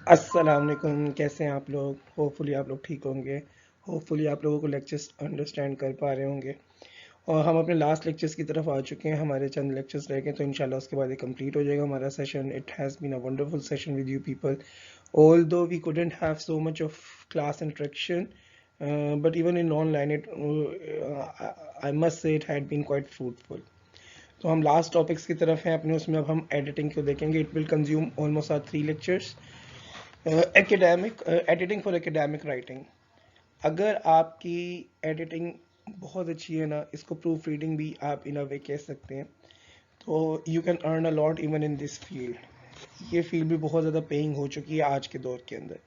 अस्सलाम वालेकुम। कैसे हैं आप लोग? होपफुली आप लोग ठीक होंगे। होपफुली आप लोगों को लेक्चर्स अंडरस्टैंड कर पा रहे होंगे। और हम अपने लास्ट लेक्चर्स की तरफ आ चुके हैं। हमारे चंद लेक्चर्स रह गए, तो इंशाल्लाह उसके बाद ये कंप्लीट हो जाएगा हमारा session. It has been a wonderful session with you people, although we couldn't have so much of class interaction, but even in online I must say it had been quite fruitful. तो हम last topics की तरफ हैं अपने, उसमें अब हम editing को देखेंगे। It will consume almost are 3 lectures. Academic editing for academic writing. अगर आपकी एडिटिंग बहुत अच्छी है ना, इसको प्रूफ रीडिंग भी आप इन अ वे कह सकते हैं, तो you can earn a lot even in this field. ये फील्ड भी बहुत ज़्यादा पेइंग हो चुकी है आज के दौर के अंदर।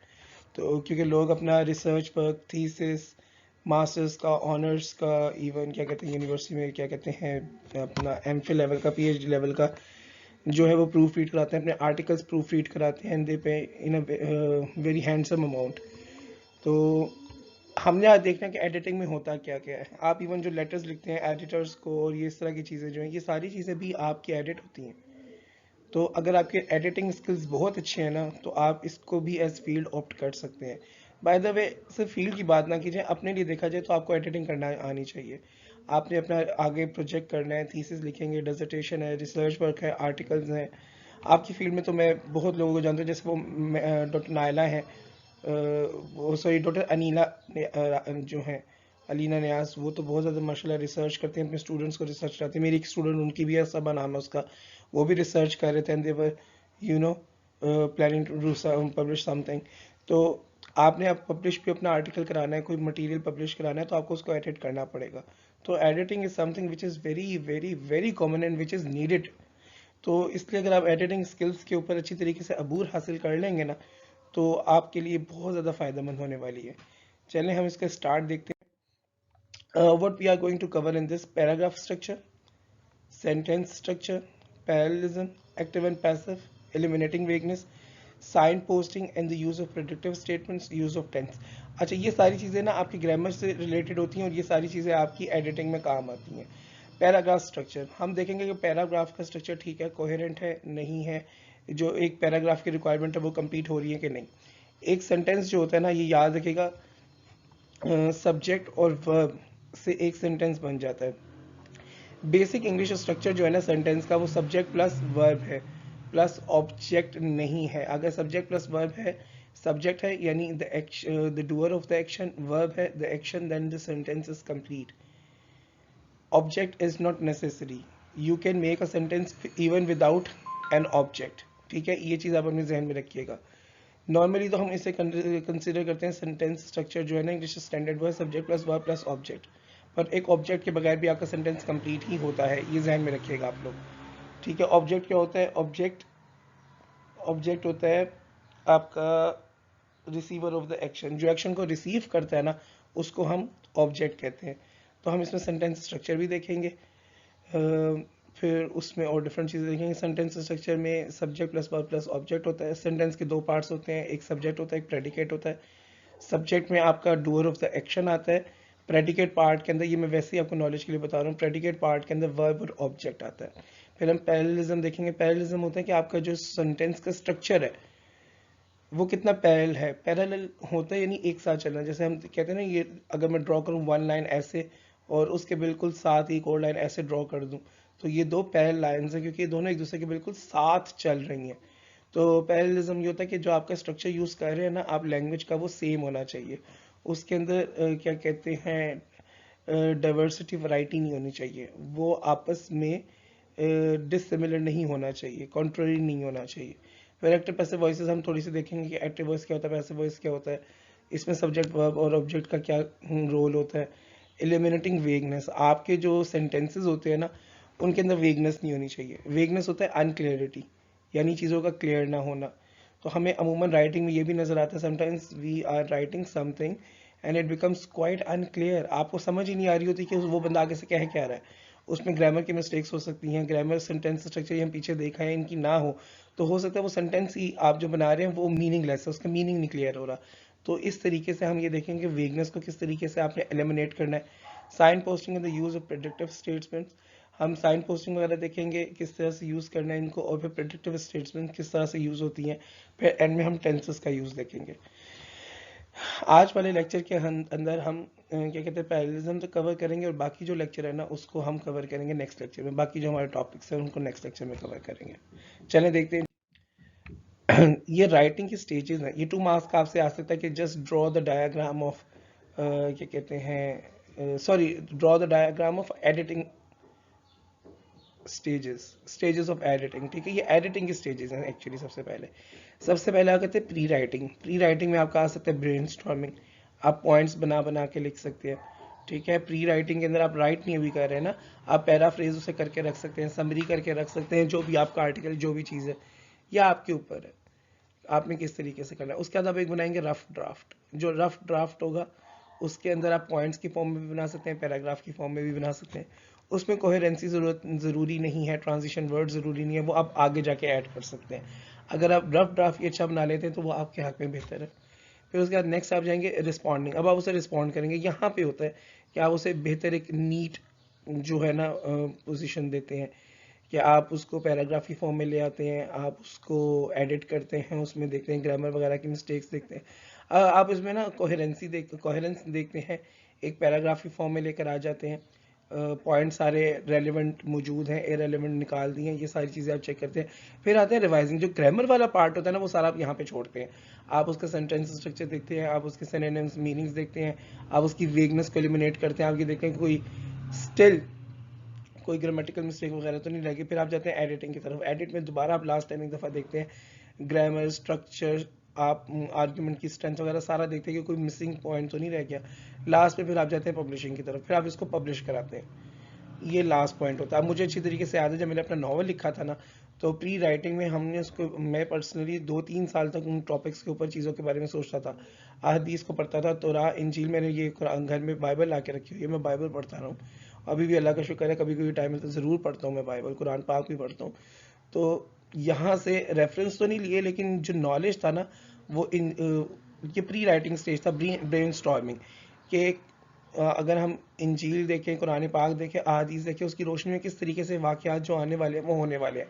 तो क्योंकि लोग अपना रिसर्च वर्क, थीसिस, मास्टर्स का, ऑनर्स का, इवन क्या कहते हैं यूनिवर्सिटी में क्या कहते हैं अपना एमफिल लेवल का, पीएचडी लेवल का जो है वो प्रूफ रीड कराते हैं, अपने आर्टिकल्स प्रूफ रीड कराते हैं, एंड दे पे इन अ वेरी हैंडसम अमाउंट। तो हमने आज देखना है कि एडिटिंग में होता क्या क्या है। आप इवन जो लेटर्स लिखते हैं एडिटर्स को, और ये इस तरह की चीज़ें जो हैं, ये सारी चीज़ें भी आपकी एडिट होती हैं। तो अगर आपके एडिटिंग स्किल्स बहुत अच्छे हैं ना, तो आप इसको भी एज फील्ड ऑप्ट कर सकते हैं। बाय द वे, सिर्फ फील्ड की बात ना कीजिए, अपने लिए देखा जाए तो आपको एडिटिंग करना आनी चाहिए। आपने अपना आगे प्रोजेक्ट करना है, थीसिस लिखेंगे, डिसर्टेशन है, रिसर्च वर्क है, आर्टिकल्स हैं। आपकी फील्ड में तो मैं बहुत लोगों को जानता हूँ, जैसे वो डॉक्टर नायला हैं, वो सॉरी डॉक्टर अनीला जो हैं, अलीना न्याज, वो तो बहुत ज़्यादा माशाल्लाह रिसर्च करते हैं, अपने स्टूडेंट्स को रिसर्च कराते हैं। मेरी एक स्टूडेंट, उनकी भी है, सबा नाम है उसका, वो भी रिसर्च कर रहे थे, and they were you know planning to do publish something. तो आपने अब पब्लिश भी अपना आर्टिकल कराना है, कोई मटेरियल पब्लिश कराना है, तो आपको उसको एडिट करना पड़ेगा। तो editing is something which is very very very common and which is needed. तो इसलिए अगर आप एडिटिंग स्किल्स के ऊपर अच्छी तरीके से अबूर हासिल कर लेंगे ना, तो आपके लिए बहुत ज़्यादा फ़ायदेमंद होने वाली है। चलें हम इसका स्टार्ट देखते हैं। What we are going to cover in this: paragraph structure, sentence structure, parallelism, active and passive, eliminating vagueness, sign posting and the use of predictive statements, use of tense. अच्छा, ये सारी चीज़ें ना आपकी ग्रामर से related होती हैं, और ये सारी चीज़ें आपकी एडिटिंग में काम आती हैं। पैराग्राफ स्ट्रक्चर हम देखेंगे कि पैराग्राफ का स्ट्रक्चर ठीक है, कोहेरेंट है, नहीं है, जो एक पैराग्राफ की रिक्वायरमेंट है वो कंप्लीट हो रही है कि नहीं। एक सेंटेंस जो होता है ना, ये याद रखिएगा, सब्जेक्ट और वर्ब से एक सेंटेंस बन जाता है। बेसिक इंग्लिश स्ट्रक्चर जो है ना सेंटेंस का, वो सब्जेक्ट प्लस वर्ब है, प्लस ऑब्जेक्ट नहीं है। अगर सब्जेक्ट प्लस वर्ब है, सब्जेक्ट है यानी the doer of the action, verb है the action, then the sentence is complete. Object is not necessary, you can make a sentence even without an object. ठीक है, ये चीज़ आप अपने जहन में रखिएगा। नॉर्मली तो हम इसे कंसिडर करते हैं सेंटेंस स्ट्रक्चर जो है ना इंग्लिश स्टैंडर्ड, वो subject plus verb plus object. पर एक ऑब्जेक्ट के बगैर भी आपका सेंटेंस कंप्लीट ही होता है, ये जहन में रखिएगा आप लोग। ठीक है, ऑब्जेक्ट क्या होता है? ऑब्जेक्ट ऑब्जेक्ट होता है आपका रिसीवर ऑफ द एक्शन, जो एक्शन को रिसीव करता है ना, उसको हम ऑब्जेक्ट कहते हैं। तो हम इसमें सेंटेंस स्ट्रक्चर भी देखेंगे, फिर उसमें और डिफरेंट चीज़ें देखेंगे। सेंटेंस स्ट्रक्चर में subject plus verb plus object होता है। सेंटेंस के दो पार्ट्स होते हैं, एक सब्जेक्ट होता है, एक प्रेडिकेट होता है। सब्जेक्ट में आपका डूअर ऑफ द एक्शन आता है। प्रेडिकेट पार्ट के अंदर, ये मैं वैसे ही आपको नॉलेज के लिए बता रहा हूँ, प्रेडिकेट पार्ट के अंदर वर्ब और ऑब्जेक्ट आता है। फिर हम पैरेललिज्म देखेंगे। पैरेललिज्म होता है कि आपका जो सेंटेंस का स्ट्रक्चर है वो कितना पैरेलल है। पैरेलल होता है यानी एक साथ चलना। जैसे हम कहते हैं ना, ये अगर मैं ड्रॉ करूँ वन लाइन ऐसे, और उसके बिल्कुल साथ ही एक और लाइन ऐसे ड्रॉ कर दूँ, तो ये दो पैरेलल लाइंस हैं, क्योंकि ये दोनों एक दूसरे के बिल्कुल साथ चल रही हैं। तो पैरेललिज्म ये होता है कि जो आपका स्ट्रक्चर यूज़ कर रहे हैं ना आप, लैंग्वेज का, वो सेम होना चाहिए। उसके अंदर क्या कहते हैं, डाइवर्सिटी, वैरायटी नहीं होनी चाहिए। वो आपस में डिसिमिलर नहीं होना चाहिए, कॉन्ट्ररी नहीं होना चाहिए। फिर एक्टिव पैसिव वॉइसेस हम थोड़ी सी देखेंगे कि एक्टिव वॉइस क्या होता है, पैसिव वॉइस क्या होता है, इसमें सब्जेक्ट वर्ब और ऑब्जेक्ट का क्या रोल होता है। एलिमिनेटिंग वेगनेस, आपके जो सेंटेंसेस होते हैं ना, उनके अंदर वेगनेस नहीं होनी चाहिए। वेगनेस होता है अनक्लियरिटी, यानी चीज़ों का क्लियर ना होना। तो हमें अमूमन राइटिंग में ये भी नज़र आता है, sometimes we are writing something and it becomes quite unclear. आपको समझ ही नहीं आ रही होती कि वो बंदा आगे से कह रहा है। उसमें ग्रामर की मिस्टेक्स हो सकती हैं, ग्रामर, सेंटेंस स्ट्रक्चर ये हम पीछे देखा है, इनकी ना हो, तो हो सकता है वो सेंटेंस ही आप जो बना रहे हैं वो मीनिंगलेस है, उसका मीनिंग नहीं क्लियर हो रहा। तो इस तरीके से हम ये देखेंगे वेगनेस को किस तरीके से आपने एलिमिनेट करना है। Sign posting and the use of predictive statements, हम साइन पोस्टिंग वगैरह देखेंगे किस तरह से यूज़ करना है इनको, और फिर प्रेडिक्टिव स्टेटमेंट किस तरह से यूज़ होती हैं, फिर एंड में हम टेंसेस का यूज़ देखेंगे। आज वाले लेक्चर के अंदर हम क्या कहते हैं पैरेललिज्म तो कवर करेंगे, और बाकी जो लेक्चर है ना उसको हम कवर करेंगे नेक्स्ट लेक्चर में। बाकी जो हमारे टॉपिक्स हैं उनको नेक्स्ट लेक्चर में कवर करेंगे। चलें देखते हैं। ये राइटिंग की स्टेजेस हैं। ये 2 मार्क्स का आपसे आ सकता है कि just draw the diagram of क्या कहते हैं, sorry, draw the diagram of editing stages of editing. ठीक है, ये एडिटिंग की स्टेजेस हैं एक्चुअली। सबसे पहले आ कहते हैं प्री राइटिंग। प्री राइटिंग में आपका आ सकता है ब्रेनस्टॉर्मिंग। आप पॉइंट्स बना बना के लिख सकते हैं। ठीक है, प्री राइटिंग के अंदर आप राइट नहीं अभी कर रहे हैं ना, आप पैराफ्रेज उसे करके रख सकते हैं, समरी करके रख सकते हैं, जो भी आपका आर्टिकल जो भी चीज़ है, यह आपके ऊपर है आपने किस तरीके से करना है। उसके बाद आप एक बनाएंगे रफ ड्राफ्ट। जो रफ ड्राफ्ट होगा उसके अंदर आप पॉइंट्स की फॉर्म में भी बना सकते हैं, पैराग्राफ की फॉर्म में भी बना सकते हैं। उसमें कोहेरेंसी ज़रूरी नहीं है, ट्रांजिशन वर्ड ज़रूरी नहीं है, वो आप आगे जाके ऐड कर सकते हैं। अगर आप रफ ड्राफ्ट अच्छा बना लेते हैं तो वो आपके हक में बेहतर है। फिर उसके बाद नेक्स्ट आप जाएंगे रिस्पॉन्डिंग। अब आप उसे रिस्पॉन्ड करेंगे। यहाँ पे होता है कि आप उसे बेहतर एक नीट जो है ना पोजीशन देते हैं, कि आप उसको पैराग्राफ की फॉर्म में ले आते हैं, आप उसको एडिट करते हैं, उसमें देखते हैं ग्रामर वगैरह की मिस्टेक्स देखते हैं। आप इसमें ना कोहेरेंस देखते हैं, एक पैराग्राफ की फॉर्म में लेकर आ जाते हैं, पॉइंट सारे रेलिवेंट मौजूद हैं, इरेलीवेंट निकाल दिए हैं, ये सारी चीज़ें आप चेक करते हैं। फिर आते हैं रिवाइजिंग। जो ग्रामर वाला पार्ट होता है ना वो सारा आप यहाँ पे छोड़ते हैं। आप उसका सेंटेंस स्ट्रक्चर देखते हैं, आप उसके सिनोनिम्स मीनिंग्स देखते हैं, आप उसकी वेगनेस को एलिमिनेट करते हैं, आप ये देखते हैं कि कोई ग्रामेटिकल मिस्टेक वगैरह तो नहीं लगी। फिर आप जाते हैं एडिटिंग की तरफ। एडिट में दोबारा आप लास्ट टाइम एक दफ़ा देखते हैं ग्रामर, स्ट्रक्चर, आप आर्ग्यूमेंट की स्ट्रेंथ वगैरह सारा देखते हैं कि कोई मिसिंग पॉइंट तो नहीं रह गया। लास्ट में फिर आप जाते हैं पब्लिशिंग की तरफ, फिर आप इसको पब्लिश कराते हैं। ये लास्ट पॉइंट होता है। अब मुझे अच्छी तरीके से याद है जब मैंने अपना नॉवल लिखा था ना, तो प्री राइटिंग में हमने उसको, मैं पर्सनली 2-3 साल तक उन टॉपिक्स के ऊपर चीज़ों के बारे में सोचता था। अहदीस को पढ़ता था, तौरात, इंजील, मैंने ये घर में बाइबल ला के रखी हुई है, मैं बाइबल पढ़ता रहा हूँ। अभी भी अल्लाह का शुक्र है, कभी कभी टाइम मिलता है तो ज़रूर पढ़ता हूँ मैं बाइबल, कुरान पाक भी पढ़ता हूँ। तो यहाँ से रेफरेंस तो नहीं लिए, लेकिन जो नॉलेज था ना वो ये प्री राइटिंग स्टेज था, ब्रेन स्टॉर्मिंग के। अगर हम इंजील देखें, कुरान पाक देखें, अहादीस देखें, उसकी रोशनी में किस तरीके से वाक़यात जो आने वाले हैं वो होने वाले हैं।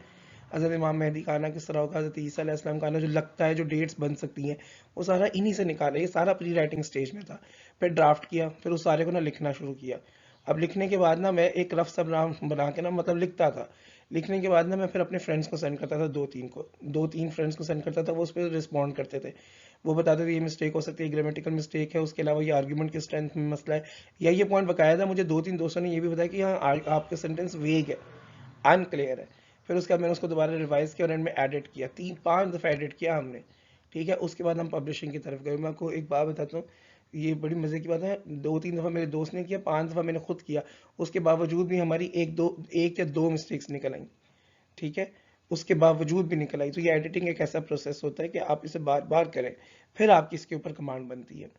हज़रत इमाम मेहदी का आना किस तरह होगा, हज़रत ईसा अलैहिस्सलाम का आना जो लगता है, जो डेट्स बन सकती हैं, वो सारा इन्हीं से निकाला। ये सारा प्री राइटिंग स्टेज में था। फिर ड्राफ्ट किया, फिर उस सारे को ना लिखना शुरू किया। अब लिखने के बाद ना मैं एक रफ सा बना के ना मतलब लिखता था। लिखने के बाद ना मैं फिर अपने फ्रेंड्स को सेंड करता था, 2-3 फ्रेंड्स को सेंड करता था, वो उस पर रिस्पॉन्ड करते थे। वो बताते थे ये मिस्टेक हो सकती है, ग्रामेटिकल मिस्टेक है, उसके अलावा ये आर्ग्यूमेंट की स्ट्रेंथ में मसला है, या ये पॉइंट बकायदा मुझे 2-3 दोस्तों ने ये भी बताया कि हाँ आपका सेंटेंस वेग है, अनक्लियर है। फिर उसके बाद मैंने उसको दोबारा रिवाइज किया और एंड में एडिट किया, 3-5 दफ़ा एडिट किया हमने। ठीक है, उसके बाद हम पब्लिशिंग की तरफ गए। मैं आपको एक बात बताता हूँ, ये बड़ी मज़े की बात है। 2-3 दफ़ा मेरे दोस्त ने किया, 5 दफ़ा मैंने खुद किया, उसके बावजूद भी हमारी एक या दो मिस्टेक्स निकल आई। ठीक है, उसके बावजूद भी निकल आई। तो ये एडिटिंग एक ऐसा प्रोसेस होता है कि आप इसे बार बार करें, फिर आपकी इसके ऊपर कमांड बनती है।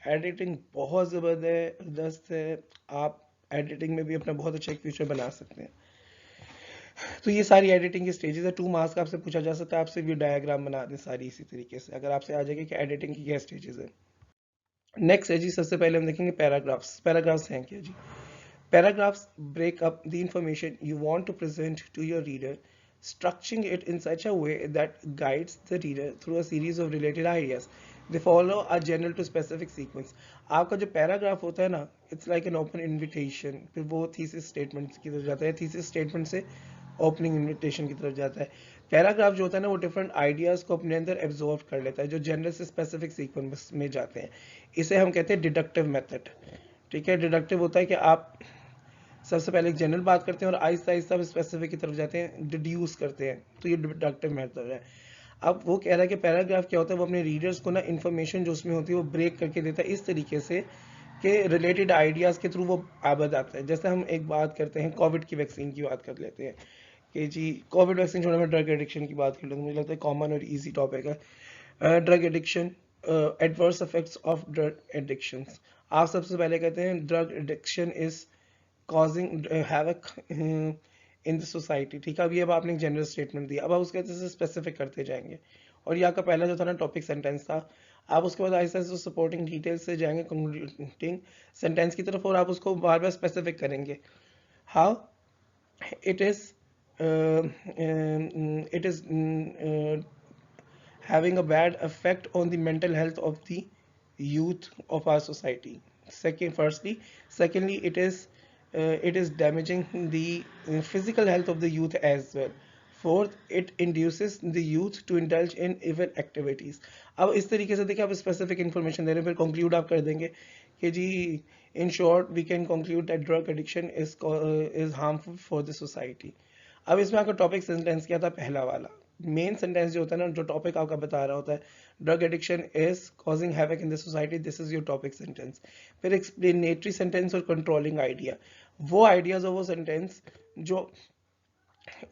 एडिटिंग बहुत ज़बरदस्त है। आप एडिटिंग में भी अपना बहुत अच्छा एक फ्यूचर बना सकते हैं। तो ये सारी एडिटिंग की स्टेजेस है। 2 मार्क्स का आपसे पूछा जा सकता है, आपसे भी डायग्राम बना दें सारी इसी तरीके से, अगर आपसे आ जाएगा कि एडिटिंग की क्या स्टेजेस है। नेक्स्ट है जी, सबसे पहले हम देखेंगे पैराग्राफ्स। पैराग्राफ्स हैं क्या जी? Paragraphs break up the information you want to present to your reader, structuring it in such a way that guides the reader through a series of related ideas. They follow a general to specific sequence. आपका जो paragraph होता है ना, it's like an open invitation. फिर वो thesis statement की तरफ जाता है, थीसिस स्टेटमेंट से ओपनिंग इन्विटेशन की तरफ जाता है। पैराग्राफ जो होता है ना वो डिफरेंट आइडियाज़ को अपने अंदर एब्जॉर्व कर लेता है, जो जनरल से स्पेसिफिक सीक्वेंस में जाते हैं। इसे हम कहते हैं डिडक्टिव मेथड। ठीक है, डिडक्टिव होता है कि आप सबसे पहले एक जनरल बात करते हैं और आहिस्ता आहिस्ता स्पेसिफिक की तरफ जाते हैं, डिड्यूस करते हैं, तो ये डिडक्टिव मेथड है। अब वो कह रहा है कि पैराग्राफ क्या होता है, वो अपने रीडर्स को ना इन्फॉर्मेशन जो उसमें होती है वो ब्रेक करके देता है इस तरीके से कि रिलेटेड आइडियाज़ के थ्रू वो आबद आता है। जैसे हम एक बात करते हैं, कोविड की वैक्सीन की बात कर लेते हैं कि जी कोविड वैक्सीन छोड़ा, मैं ड्रग एडिक्शन की बात कर लूँ, मुझे लगता है कॉमन और ईजी टॉपिक है drug addiction, adverse effects of drug addictions. आप सबसे पहले कहते हैं drug addiction is causing havoc in the society. ठीक है, अब आपने एक जनरल स्टेटमेंट दिया, अब आप उसके से स्पेसिफिक करते जाएंगे। और ये आपका पहला जो था ना टॉपिक सेंटेंस था। आप उसके बाद आहिस्ता से सपोर्टिंग डिटेल्स से जाएंगे कंक्लूडिंग सेंटेंस की तरफ, और आप उसको बार बार स्पेसिफिक करेंगे। How it is it is having a bad effect on the mental health of the youth of our society. Secondly, it is damaging the physical health of the youth as well. Fourth, it induces the youth to indulge in evil activities. अब इस तरीके से देखिए, आप specific information दे रहे हैं, फिर conclude आप कर देंगे कि जी in short we can conclude that drug addiction is harmful for the society. अब इसमें आपका टॉपिक सेंटेंस क्या था, पहला वाला मेन सेंटेंस जो होता है ना, जो टॉपिक आपका बता रहा होता है, drug addiction is causing havoc in the society, this is your topic sentence. फिर एक्सप्लेनेटरी सेंटेंस और कंट्रोलिंग आइडिया, वो आइडियाज और वो सेंटेंस जो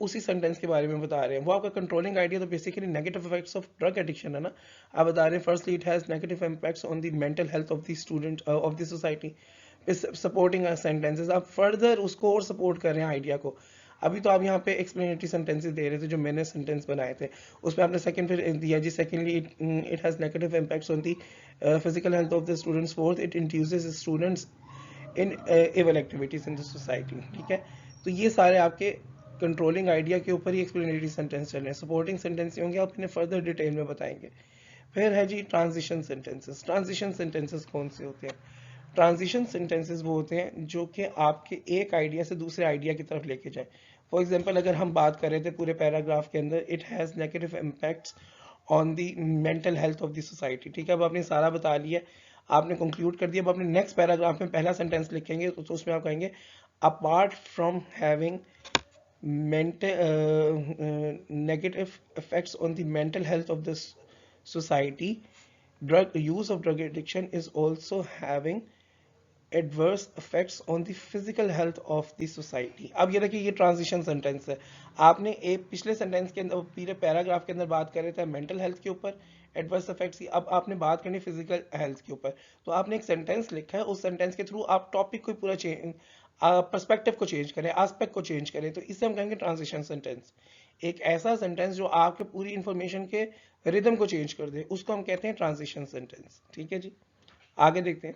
उसी सेंटेंस के बारे में बता रहे हैं, वो आपका कंट्रोलिंग आइडिया तो basically negative effects of drug addiction है ना. आप बता रहे हैं firstly it has negative impacts on the mental health of the student of the society. Supporting sentences, आप फर्दर उसको और सपोर्ट कर रहे हैं आइडिया को. अभी तो आप यहाँ पे एक्सप्लेनेटरी सेंटेंसेस दे रहे थे जो मैंने सेंटेंस बनाए थे, उसमें आपने सेकंड फिर दिया जी, secondly it has negative impacts on the physical health of the students. Fourth, it induces students in evil activities in the society. ठीक है, तो ये सारे आपके कंट्रोलिंग आइडिया के ऊपर ही एक्सप्लेनेटरी सेंटेंस चल रहे हैं. सपोर्टिंग सेंटेंस होंगे, आप इन्हें फर्दर डिटेल में बताएंगे. फिर है जी ट्रांजिशन सेंटेंसेस. ट्रांजिशन सेंटेंसेस कौन से होते हैं? ट्रांजिशन सेंटेंसेस वो होते हैं जो कि आपके एक आइडिया से दूसरे आइडिया की तरफ लेके जाए. फॉर एग्जांपल, अगर हम बात कर रहे थे पूरे पैराग्राफ के अंदर, it has negative impacts on the mental health of the society. ठीक है, अब आपने सारा बता लिया, आपने कंक्लूड कर दिया. अब अपने नेक्स्ट पैराग्राफ में पहला सेंटेंस लिखेंगे तो उसमें आप कहेंगे apart from having negative effects on the mental health of this society, drug use of drug addiction is also having adverse effects on the physical health of the society. अब ये देखिए, ये ट्रांजिशन सेंटेंस है. आपने एक पिछले sentence के अंदर, पूरे पैराग्राफ के अंदर बात कर रहे थे मेंटल हेल्थ के ऊपर, एडवर्स इफेक्ट्स की. अब आपने बात करनी फिजिकल हेल्थ के ऊपर, तो आपने एक सेंटेंस लिखा है, उस सेंटेंस के थ्रू आप टॉपिक को पूरा चेंज, पर्सपेक्टिव को चेंज करें, एस्पेक्ट को चेंज करें, तो इससे हम कहेंगे ट्रांजिशन सेंटेंस. एक ऐसा सेंटेंस जो आपके पूरी इंफॉर्मेशन के रिदम को चेंज कर दे, उसको हम कहते हैं ट्रांजिशन सेंटेंस. ठीक है जी, आगे देखते हैं.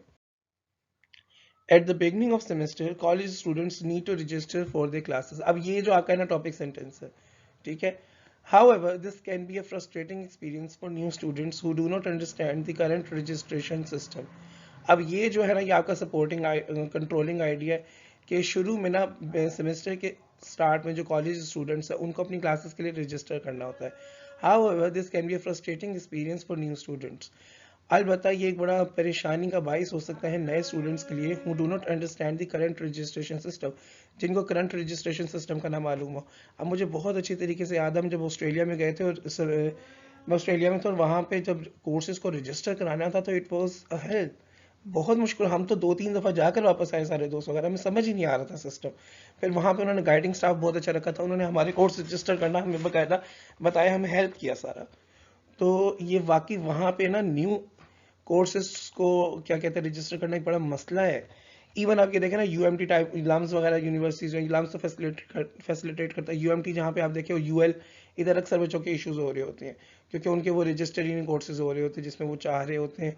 At the beginning of semester, college students need to register for their classes. अब ये जो आपका है ना टॉपिक सेंटेंस है, ठीक है. However, this can be a frustrating experience for new students who do not understand the current registration system. अब ये जो है ना, ये आपका सपोर्टिंग कंट्रोलिंग आइडिया है कि शुरू में ना सेमेस्टर के स्टार्ट में जो कॉलेज स्टूडेंट्स हैं उनको अपनी क्लासेस के लिए रजिस्टर करना होता है. However, this can be a frustrating experience for new students. अलबत्ता ये एक बड़ा परेशानी का बाइस हो सकता है नए स्टूडेंट्स के लिए, who do not understand the current registration system, जिनको करंट रजिस्ट्रेशन सिस्टम का ना मालूम हो. अब मुझे बहुत अच्छी तरीके से याद है, हम जब ऑस्ट्रेलिया में गए थे, और मैं ऑस्ट्रेलिया में था, और वहाँ पे जब कोर्सेज को रजिस्टर कराना था तो इट वॉज अ हेल्प, बहुत मुश्किल. हम तो 2-3 दफ़ा जाकर वापस आए सारे दोस्त वगैरह, हमें समझ ही नहीं आ रहा था सिस्टम. फिर वहाँ पे उन्होंने गाइडिंग स्टाफ बहुत अच्छा रखा था, उन्होंने हमारे कोर्स रजिस्टर करना हमें बकायदा बताया, हमें हेल्प किया सारा. तो ये वाकई वहाँ पे ना न्यू कोर्सेज को क्या कहते हैं रजिस्टर करना एक बड़ा मसला है. इवन आप ये देखें ना, यूएमटी टाइप इलाम्स वगैरह यूनिवर्सिटीज जो इलाम्स तो फैसिलिटेट करता है, यूएमटी जहाँ पे आप देखें यूएल, इधर अक्सर बच्चों के इश्यूज हो रहे होते हैं क्योंकि उनके वो रजिस्टर्ड कोर्सेज हो रहे होते हैं जिसमें वो चाह रहे होते हैं.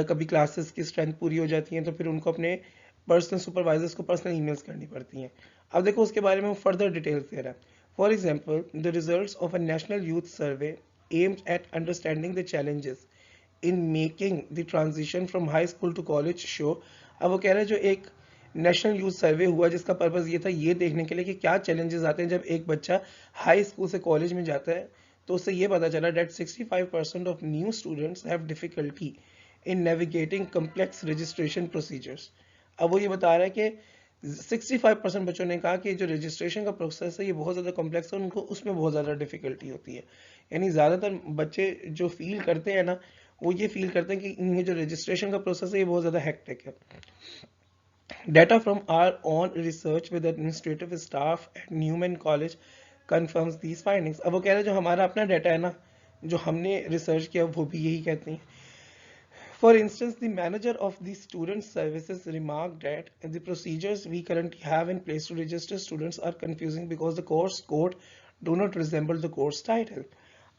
कभी क्लासेस की स्ट्रेंथ पूरी हो जाती है तो फिर उनको अपने पर्सनल सुपरवाइजर्स को पर्सनल ईमेल्स करनी पड़ती हैं. अब देखो उसके बारे में वो फर्दर डिटेल्स दे रहा है. For example, the results of a national youth survey aimed at understanding the challenges in making the transition from high school to college show. अब वो कह रहे हैं जो एक नेशनल यूथ सर्वे हुआ जिसका पर्पस ये था, ये देखने के लिए कि क्या चैलेंजेस आते हैं जब एक बच्चा हाई स्कूल से कॉलेज में जाता है, तो उससे ये पता चला that 65% of new students have difficulty in navigating complex registration procedures. अब वो ये बता रहा है कि 65% बच्चों ने कहा कि जो रजिस्ट्रेशन का प्रोसेस है ये बहुत ज़्यादा कॉम्प्लेक्स है, उनको उसमें बहुत ज़्यादा डिफिकल्टी होती है. यानी ज़्यादातर बच्चे जो फील करते हैं ना, वो ये फील करते हैं कि इनमें जो रजिस्ट्रेशन का प्रोसेस है ये बहुत ज़्यादा हेक्टिक है. Data from our own research with administrative staff at Newman College confirms these findings. अब वो कह रहे हैं जो हमारा अपना डाटा है ना, जो हमने रिसर्च किया वो भी यही कहते हैं. For instance, the manager of the student services remarked that the procedures we currently have in place to register students are confusing because the course code do not resemble the course title.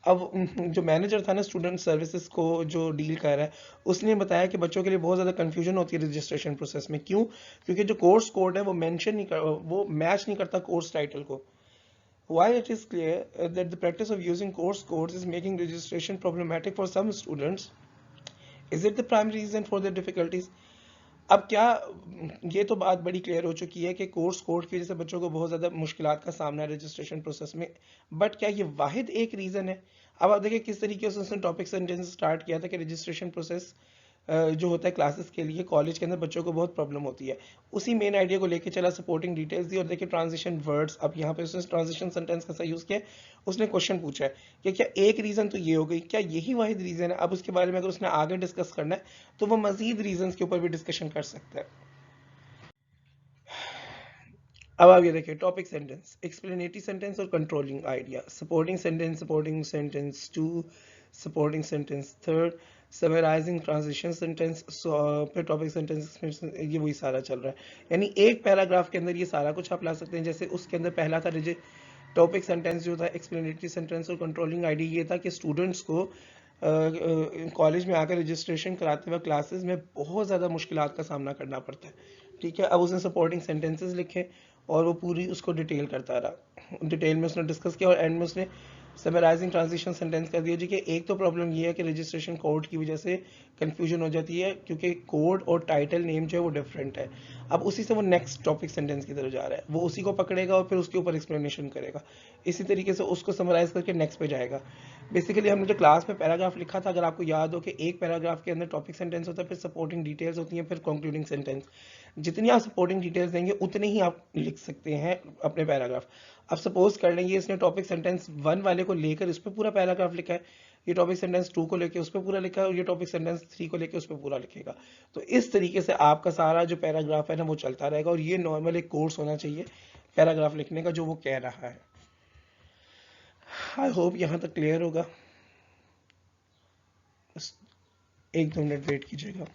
अब जो manager था ना student services को जो deal कर रहा है, उसने बताया कि बच्चों के लिए बहुत ज़्यादा कंफ्यूजन होती है रजिस्ट्रेशन प्रोसेस में। क्यों? क्योंकि जो कोर्स कोड है वो मेंशन नहीं कर, वो मैच नहीं करता कोर्स टाइटल को। While it is clear that the practice of using course codes is making registration problematic for some students, is it the primary reason for their difficulties? अब क्या, ये तो बात बड़ी क्लियर हो चुकी है कि कोर्स कोड की वजह से बच्चों को बहुत ज़्यादा मुश्किलात का सामना है रजिस्ट्रेशन प्रोसेस में, बट क्या ये वाहिद एक रीज़न है? अब आप देखिए किस तरीके से उसने टॉपिक सेंटेंस स्टार्ट किया था कि रजिस्ट्रेशन प्रोसेस जो होता है क्लासेस के लिए कॉलेज के अंदर बच्चों को बहुत प्रॉब्लम होती है। उसी मेन आइडिया को लेके चला, सपोर्टिंग डिटेल्स दी, और देखिए ट्रांजिशन वर्ड्स, अब यहाँ पे उसने ट्रांजिशन सेंटेंस कैसा यूज़ किया है, उसने क्वेश्चन पूछा है कि क्या एक रीज़न तो ये हो गई, क्या यही वाहिद रीज़न है? अब उसके बारे में अगर उसने आगे डिस्कस करना है तो वो मजीद रीजंस के ऊपर भी डिस्कशन कर सकता है। अब आप ये देखिए, टॉपिक सेंटेंस, एक्सप्लेनेटरी सेंटेंस और controlling idea, supporting sentence two, supporting sentence third, summarising transition sentence, फिर टॉपिक सेंटेंस, ये वही सारा चल रहा है। यानी एक पैराग्राफ के अंदर ये सारा कुछ आप ला सकते हैं। जैसे उसके अंदर पहला था टॉपिक सेंटेंस जो था, एक्सप्लेनेटरी सेंटेंस और कंट्रोलिंग आइडिया ये था कि स्टूडेंट्स को कॉलेज में आकर रजिस्ट्रेशन कराते वक्त क्लासेस में बहुत ज़्यादा मुश्किलात का सामना करना पड़ता है। ठीक है, अब उसने सपोर्टिंग सेंटेंसेस लिखे और वो पूरी उसको डिटेल करता रहा, डिटेल में उसने डिस्कस किया, और एंड में उसने समराइजिंग ट्रांजिशन सेंटेंस कर दिया जी कि एक तो प्रॉब्लम ये है कि रजिस्ट्रेशन कोड की वजह से कंफ्यूजन हो जाती है क्योंकि कोड और टाइटल नेम जो है वो डिफरेंट है। अब उसी से वो नेक्स्ट टॉपिक सेंटेंस की तरफ जा रहा है, वो उसी को पकड़ेगा और फिर उसके ऊपर एक्सप्लेनेशन करेगा, इसी तरीके से उसको समराइज करके नेक्स्ट पे जाएगा। बेसिकली हमने जो क्लास में पैराग्राफ लिखा था, अगर आपको याद हो कि एक पैराग्राफ के अंदर टॉपिक सेंटेंस होता है, फिर सपोर्टिंग डिटेल्स होती हैं, फिर कंक्लूडिंग सेंटेंस। जितनी आप सपोर्टिंग डिटेल्स देंगे उतने ही आप लिख सकते हैं अपने पैराग्राफ। अब सपोज कर लेंगे इसने टॉपिक सेंटेंस 1 वाले को लेकर उस पर पूरा पैराग्राफ लिखा है, ये टॉपिक सेंटेंस 2 को लेकर उस पर पूरा लिखा है, और ये टॉपिक सेंटेंस 3 को लेकर उस पर पूरा लिखेगा। तो इस तरीके से आपका सारा जो पैराग्राफ है ना वो चलता रहेगा, और ये नॉर्मल एक कोर्स होना चाहिए पैराग्राफ लिखने का जो वो कह रहा है। आई होप यहाँ तक क्लियर होगा। बस 1-2 मिनट वेट कीजिएगा।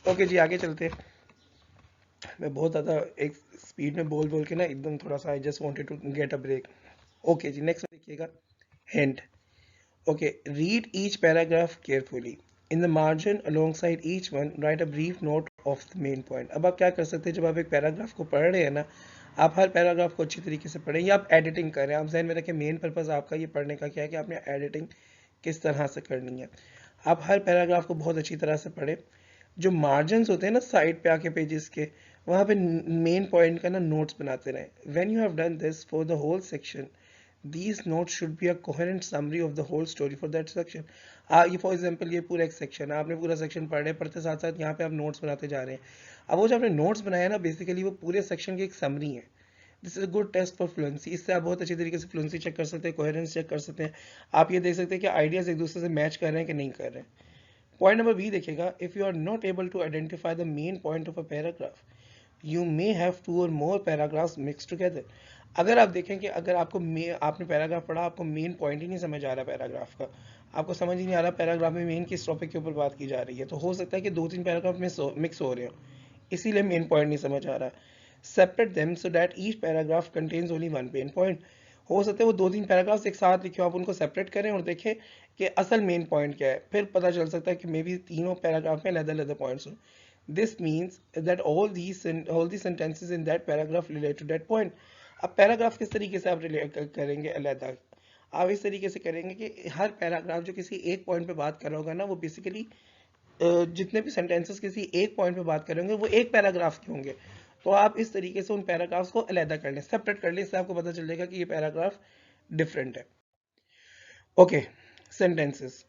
ओके जी, आगे चलते हैं। मैं बहुत ज़्यादा एक स्पीड में बोल बोल के ना एकदम थोड़ा सा, I just wanted to get a break. Okay जी, नेक्स्ट देखिएगा, hint. Okay, read each paragraph carefully, in the margin alongside each one write a brief note of the main point. अब आप क्या कर सकते हैं, जब आप एक पैराग्राफ को पढ़ रहे हैं ना, आप हर पैराग्राफ को अच्छी तरीके से पढ़ें, या आप एडिटिंग करें। आप जहन में रखें मेन पर्पज़ आपका ये पढ़ने का क्या है कि आपने एडिटिंग किस तरह से करनी है। आप हर पैराग्राफ को बहुत अच्छी तरह से पढ़ें। जो मार्जिन होते हैं ना साइड पे आके पेजेस के, वहाँ पे मेन पॉइंट का ना नोट्स बनाते रहें। When you have done this for the whole section, these notes should be a coherent summary of the whole story for that section। ये फॉर एग्जांपल ये पूरा एक सेक्शन है, आपने पूरा सेक्शन पढ़ रहे, पढ़ते साथ साथ यहाँ पे आप नोट्स बनाते जा रहे हैं। अब वो जो आपने नोट्स बनाया ना, बेसिकली वो पूरे सेक्शन की एक समरी है। This is a good test for fluency. इससे आप बहुत अच्छी तरीके से फ्लुएंसी चेक कर सकते हैं, कोहेरेंस चेक कर सकते हैं। आप ये देख सकते हैं कि आइडियाज एक दूसरे से मैच कर रहे हैं कि नहीं कर रहे हैं। पॉइंट नंबर बी देखिएगा, if you are not able to identify the main point of a paragraph, you may have 2 or more paragraphs mix together. अगर आप देखें कि अगर आपने पैराग्राफ पढ़ा, आपको मेन पॉइंट ही नहीं समझ आ रहा पैराग्राफ का, आपको समझ ही नहीं आ रहा पैराग्राफ में मेन किस टॉपिक के ऊपर बात की जा रही है, तो हो सकता है कि 2-3 पैराग्राफ में मिक्स हो रहे हो, इसीलिए मेन पॉइंट नहीं समझ आ रहा है। Separate them so that each paragraph contains only one main point. हो सकता है वो 2-3 पैराग्राफ्स एक साथ लिखे हो, आप उनको सेपरेट करें और देखें कि असल मेन पॉइंट क्या है, फिर पता चल सकता है कि मे बी तीनों पैराग्राफ में अलग-अलग पॉइंट्स हो। This means that all the sentences in that paragraph relate to that point। अब पैराग्राफ किस तरीके से आप रिलेट करेंगे अलग, आप इस तरीके से करेंगे कि हर पैराग्राफ जो किसी एक पॉइंट पे बात कर रहा होगा ना, वो बेसिकली जितने भी सेंटेंसेस किसी एक पॉइंट पे बात कर रहे होंगे वो एक पैराग्राफ के होंगे। तो आप इस तरीके से उन पैराग्राफ्स को अलग कर लें, सेपरेट कर लें, इससे आपको पता चल जाएगा कि ये पैराग्राफ डिफरेंट है। Okay, sentences.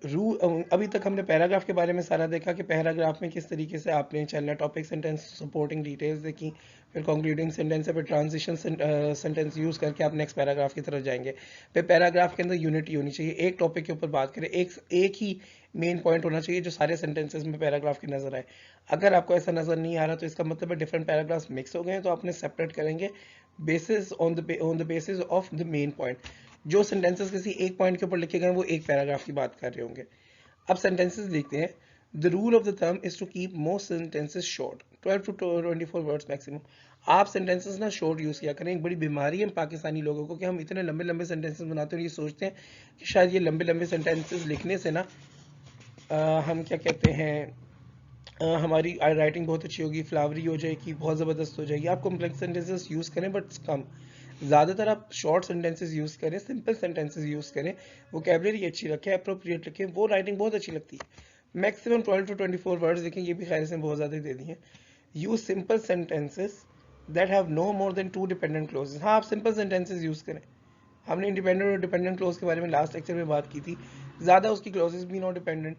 अभी तक हमने पैराग्राफ के बारे में सारा देखा कि पैराग्राफ में किस तरीके से आपने चलना, टॉपिक सेंटेंस, सपोर्टिंग डिटेल्स देखी, फिर कंक्लूडिंग सेंटेंस है, फिर ट्रांजिशन सेंटेंस यूज करके आप नेक्स्ट पैराग्राफ की तरफ जाएंगे। फिर पैराग्राफ के अंदर यूनिटी होनी चाहिए, एक टॉपिक के ऊपर बात करें, एक ही मेन पॉइंट होना चाहिए जो सारे सेंटेंसेस में पैराग्राफ की नजर आए। अगर आपको ऐसा नजर नहीं आ रहा तो इसका मतलब है डिफरेंट पैराग्राफ्स मिक्स हो गए हैं, तो आपने सेपरेट करेंगे basis on the basis of the main point. जो सेंटेंसेस किसी एक पॉइंट के ऊपर लिखे गए वो एक पैराग्राफ की बात कर रहे होंगे। अब सेंटेंसेस देखते हैं। The rule of the thumb is to keep most sentences short, 12 to 24 words maximum. आप सेंटेंसेस ना शॉर्ट यूज किया करें। एक बड़ी बीमारी है पाकिस्तानी लोगों को कि हम इतने लंबे लंबे सेंटेंसेस बनाते हैं और ये सोचते हैं कि शायद ये लंबे लंबे सेंटेंसेस लिखने से ना हम क्या कहते हैं, हमारी राइटिंग बहुत अच्छी होगी, फ्लावरी हो जाएगी, बहुत ज़बरदस्त हो जाएगी। आप कॉम्प्लेक्स सेंटेंसेस यूज़ करें बट कम, ज़्यादातर आप शॉर्ट सेंटेंसेस यूज़ करें, सिंपल सेंटेंसेस यूज़ करें, वोकेबलरी अच्छी रखें, अप्रोप्रिएट रखें, वो राइटिंग बहुत अच्छी लगती है। मैक्सिमम 12 to 24 वर्ड्स देखें, ये भी खैर से बहुत ज़्यादा दे दिए हैं। Use simple sentences that have no more than 2 dependent clauses. हाँ, आप सिंपल सेंटेंसेस यूज़ करें। हमने इंडिपेंडेंट और डिपेंडेंट क्लोज के बारे में लास्ट लेक्चर में बात की थी, ज़्यादा उसकी क्लोजेस भी नॉट डिपेंडेंट,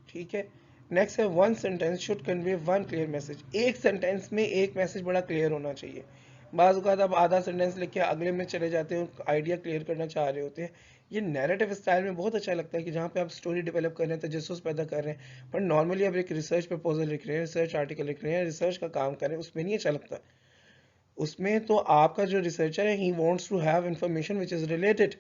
ठीक है। नेक्स्ट है one sentence should convey one clear message. एक सेंटेंस में एक मैसेज बड़ा क्लियर होना चाहिए। बाज़ औक़ात आप आधा सेंटेंस लिख के अगले में चले जाते हो, आइडिया क्लियर करना चाह रहे होते हैं। ये नैरेटिव स्टाइल में बहुत अच्छा लगता है कि जहाँ पे आप स्टोरी डेवलप कर रहे हैं, तजस्सुस पैदा कर रहे हैं, पर नॉर्मली आप एक रिसर्च प्रपोजल लिख रहे हैं, रिसर्च आर्टिकल लिख रहे हैं, रिसर्च का काम कर रहे हैं, उसमें नहीं अच्छा लगता। उसमें तो आपका जो रिसर्चर है, he wants to have information which is related,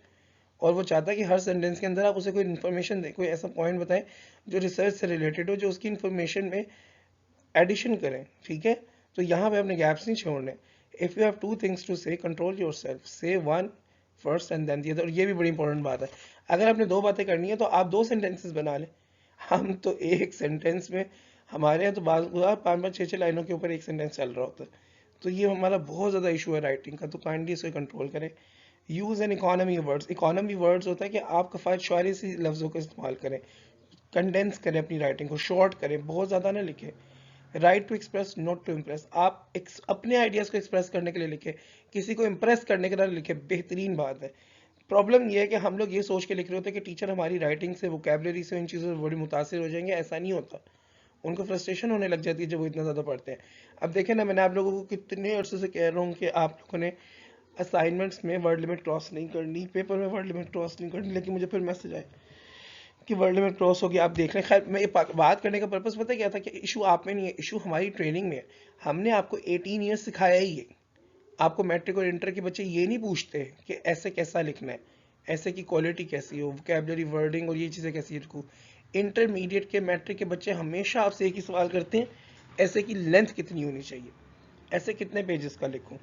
और वो चाहता है कि हर सेंटेंस के अंदर आप उसे कोई इन्फॉर्मेशन दें, कोई ऐसा पॉइंट बताएं जो रिसर्च से रिलेटेड हो, जो उसकी इन्फॉर्मेशन में एडिशन करें, ठीक है। तो यहाँ पे अपने गैप्स नहीं छोड़ने। If you have two things to say, control yourself, say one first and then the other. ये भी बड़ी इंपॉर्टेंट बात है। अगर आपने दो बातें करनी है तो आप दो सेंटेंसेस बना लें। हम तो एक सेंटेंस में, हमारे यहाँ तो बात 5-5 6-6 लाइनों के ऊपर एक सेंटेंस चल रहा होता है, तो ये हमारा बहुत ज़्यादा इशू है राइटिंग का, तो काइंडली इसको कंट्रोल करें। Use an economy words. Economy words होता है कि आप कफ़ायत शुमारी से लफ्ज़ों का इस्तेमाल करें, कंडेंस करें अपनी राइटिंग को, शॉर्ट करें, बहुत ज़्यादा ना लिखें। Write to express not to impress. आप अपने आइडियाज़ को एक्सप्रेस करने के लिए लिखें, किसी को इम्प्रेस करने के लिए लिखें, बेहतरीन बात है। प्रॉब्लम ये है कि हम लोग ये सोच के लिख रहे होते हैं कि टीचर हमारी राइटिंग से, वोकेबलरी से, इन चीज़ों से बड़ी मुतासिर हो जाएंगे। ऐसा नहीं होता, उनको फ्रस्ट्रेशन होने लग जाती है जब वो इतना ज़्यादा पढ़ते हैं। अब देखें ना, मैंने आप लोगों को कितने अर्से से कह रहा हूँ कि आप लोगों ने असाइनमेंट्स में वर्ड लिमिट क्रॉस नहीं करनी, पेपर में वर्ड लिमिट क्रॉस नहीं करनी, लेकिन मुझे फिर मैसेज आए कि वर्ड लिमिट क्रॉस हो गया। आप देख लें। खैर, मैं ये बात करने का पर्पज़ पता क्या था कि इशू आप में नहीं है, इशू हमारी ट्रेनिंग में है। हमने आपको 18 ईयर्स सिखाया ही है। आपको मैट्रिक और इंटर के बच्चे ये नहीं पूछते कि ऐसे कैसा लिखना है, ऐसे की क्वालिटी कैसी हो, वोकैबुलरी, वर्डिंग और ये चीज़ें कैसी रखूँ। इंटरमीडिएट के, मैट्रिक के बच्चे हमेशा आपसे एक ही सवाल करते हैं, ऐसे की लेंथ कितनी होनी चाहिए, ऐसे कितने पेजेस का लिखूँ।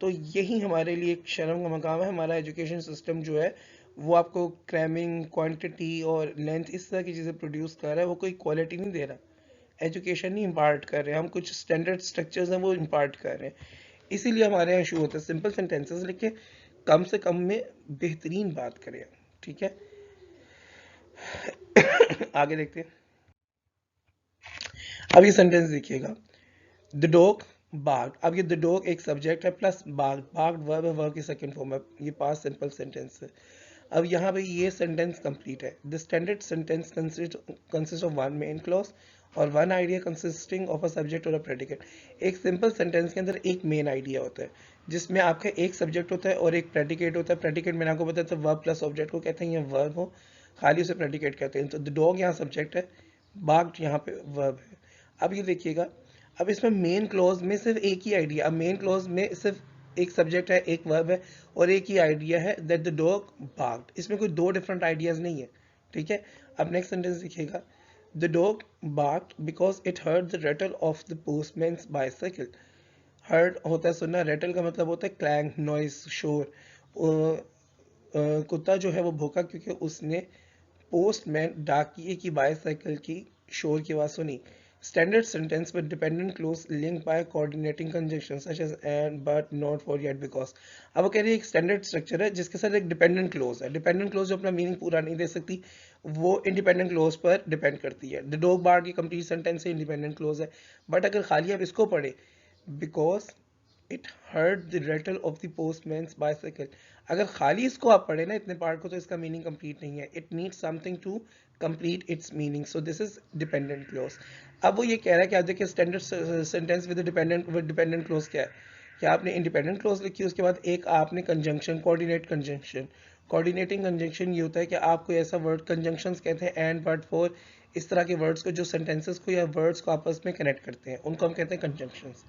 तो यही हमारे लिए एक शर्म का मकाम है। हमारा एजुकेशन सिस्टम जो है वो आपको क्रैमिंग, क्वांटिटी और लेंथ, इस तरह की चीज़ें प्रोड्यूस कर रहा है, वो कोई क्वालिटी नहीं दे रहा। एजुकेशन नहीं इम्पार्ट कर रहे हैं हम, कुछ स्टैंडर्ड स्ट्रक्चर्स हैं वो इम्पार्ट कर रहे हैं। इसीलिए हमारे यहाँ इशू होता है। सिंपल सेंटेंसेस लिखे, कम से कम में बेहतरीन बात करें, ठीक है। आगे देखते हैं। अब ये सेंटेंस देखिएगा, द डॉग बार्क्ड। अब ये द डॉग एक सब्जेक्ट है प्लस बार्क्ड, बार्क्ड वर्ब है, वर्ब की सेकंड फॉर्म है, ये पास्ट सिंपल सेंटेंस है। अब यहाँ पे ये सेंटेंस कंप्लीट है। The standard sentence consist of one main clause और one idea consisting of a subject और अ प्रेडिकेट। एक सिंपल सेंटेंस के अंदर एक मेन आइडिया होता है जिसमें आपका एक सब्जेक्ट होता है और एक प्रेडिकेट होता है। प्रेडिकेट मैंने आपको बताया था, वर्ब प्लस ऑब्जेक्ट को कहते हैं, या वर्ब हो खाली उसे प्रेडिकेट कहते हैं। तो द डॉग यहाँ सब्जेक्ट है, बार्क्ड यहाँ पे वर्ब है। अब ये देखिएगा, अब इसमें मेन क्लॉज में सिर्फ एक ही आइडिया, अब मेन क्लॉज में सिर्फ एक सब्जेक्ट है, एक वर्ब है और एक ही आइडिया है, दैट द डॉग बार्क्ड। इसमें कोई दो डिफरेंट आइडियाज नहीं है, ठीक है। अब नेक्स्ट सेंटेंस देखिएगा, the dog barked because it heard the rattle of the postman's bicycle. Heard होता है सुनना, रैटल का मतलब होता है क्लैंग, नॉइस, शोर। कुत्ता जो है वो भौंका क्योंकि उसने पोस्टमैन, डाकिये की बाइसाइकिल की शोर की आवाज सुनी। Standard sentence with dependent clause linked by coordinating conjunctions such as and, but, not, for, yet, because। अब वो कह रही है एक स्टैंडर्ड स्ट्रक्चर है जिसके साथ एक डिपेंडेंट क्लोज है। डिपेंडेंट क्लोज जो अपना मीनिंग पूरा नहीं दे सकती, वो इंडिपेंडेंट क्लोज पर डिपेंड करती है। द डॉग बार्क की कंप्लीट सेंटेंस है, इंडिपेंडेंट क्लोज है। बट अगर खाली आप इसको पढ़े, because it heard the rattle of the postman's bicycle. अगर खाली इसको आप पढ़े ना इतने पार्ट को तो इसका मीनिंग कंप्लीट नहीं है. It needs something to complete its meaning. So this is dependent clause. अब वो ये कह रहा है कि आप देखिए standard sentence with dependent clause क्या है कि आपने इंडिपेंडेंट क्लोज लिखी उसके बाद एक आपने conjunction coordinate conjunction. Coordinating conjunction ये होता है कि आप कोई ऐसा वर्ड कंजंक्शंस कहते हैं एंड बट फॉर इस तरह के वर्ड्स को जो सेंटेंसेस को या वर्ड्स को आपस में कनेक्ट करते हैं उनको हम कहते हैं कंजंक्शंस.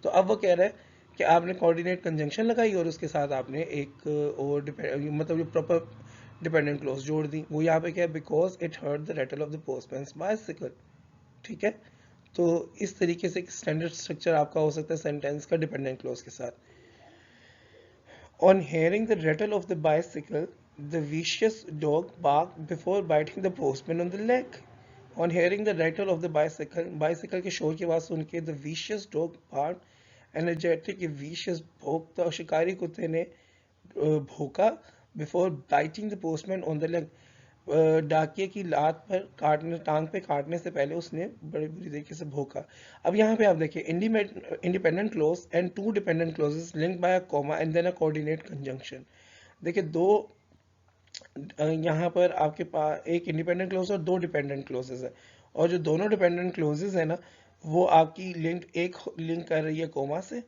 तो अब वो कह रहा है कि आपने कोऑर्डिनेट कंजंक्शन लगाई और उसके साथ आपने एक और मतलब जो प्रॉपर डिपेंडेंट क्लोज जोड़ दी. वो यहाँ पे क्या है because it heard the rattle of the postman's bicycle. ठीक है. तो इस तरीके से स्टैंडर्ड स्ट्रक्चर आपका हो सकता है सेंटेंस का डिपेंडेंट क्लोज के साथ. On hearing the rattle of the bicycle, the vicious dog barked before biting the postman on the leg. On hearing the rattle of the bicycle के शोर की आवाज सुन के the vicious dog barked, energetic vicious भौंकता और शिकारी कुत्ते ने भौंका before biting the postman on the leg. डाकिये की लात पर काटने टांग पे काटने से पहले उसने बड़ी बुरी तरीके से भौंका. अब यहाँ पे आप देखिए independent clause and two dependent clauses linked by a comma and then a coordinate conjunction. देखिए दो यहाँ पर आपके पास एक इंडिपेंडेंट क्लोज और दो डिपेंडेंट क्लोजेस है और जो दोनों डिपेंडेंट क्लोजेस है ना वो आपकी एक लिंक कर रही है कोमा से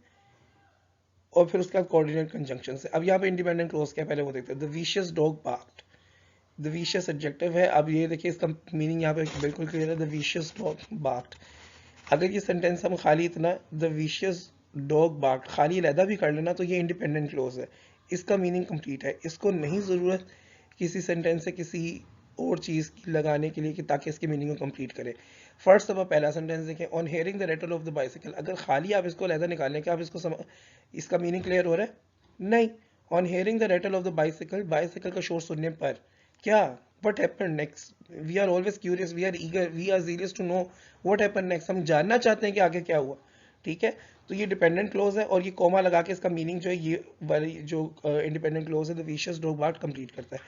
और फिर उसके बाद कोऑर्डिनेट कंजंक्शन से. अब यहाँ पे इंडिपेंडेंट क्लोज क्या पहले वो देखते हैं. The vicious dog barked. The vicious adjective है. अब ये देखिए इसका मीनिंग यहाँ पे बिल्कुल क्लियर है. The vicious dog barked. अगर ये सेंटेंस हम खाली इतना द विशियस डॉग बार्क्ड खाली अलहदा भी कर लेना तो ये इंडिपेंडेंट क्लोज है. इसका मीनिंग कंप्लीट है. इसको नहीं ज़रूरत किसी सेंटेंस से किसी और चीज़ की लगाने के लिए कि ताकि इसके मीनिंग को कंप्लीट करे. फर्स्ट दफ़ा पहला सेंटेंस देखें. On hearing the rattle of the bicycle. अगर खाली आप इसको अलहदा निकालें कि आप इसका मीनिंग क्लियर हो रहा है. नहीं. On hearing the rattle of the bicycle bicycle का शोर सुनने पर क्या what happened next. We are always curious, we are eager, we are zealous to know what happened next. हम जानना चाहते हैं कि आगे क्या हुआ. ठीक है. तो ये डिपेंडेंट क्लोज है और ये कोमा लगा के इसका मीनिंग जो है ये वाली जो इंडिपेंडेंट क्लोज है the vicious dog bark complete करता है.